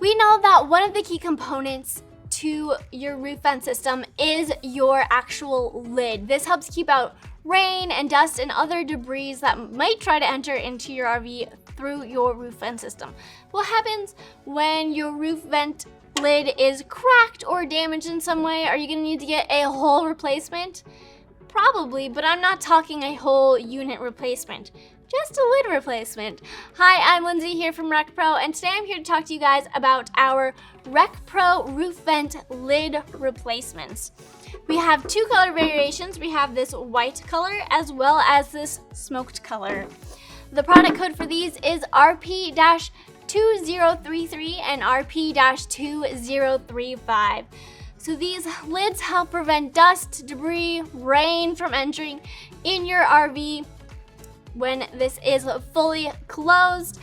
We know that one of the key components to your roof vent system is your actual lid. This helps keep out rain and dust and other debris that might try to enter into your RV through your roof vent system. What happens when your roof vent lid is cracked or damaged in some way? Are you going to need to get a whole replacement? Probably, but I'm not talking a whole unit replacement. Just a lid replacement. Hi, I'm Lindsay here from RecPro, and today I'm here to talk to you guys about our RecPro roof vent lid replacements. We have two color variations. We have this white color as well as this smoked color. The product code for these is RP-2033 and RP-2035. So these lids help prevent dust, debris, rain from entering in your RV when this is fully closed.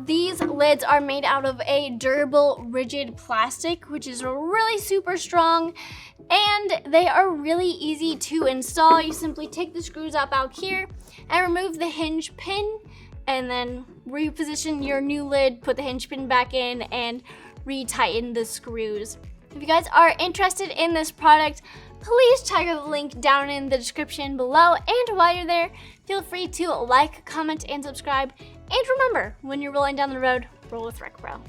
These lids are made out of a durable, rigid plastic, which is really super strong, and they are really easy to install. You simply take the screws up out here and remove the hinge pin, and then reposition your new lid, put the hinge pin back in, and retighten the screws. If you guys are interested in this product, please check out the link down in the description below. And while you're there, feel free to like, comment, and subscribe. And remember, when you're rolling down the road, roll with RecPro.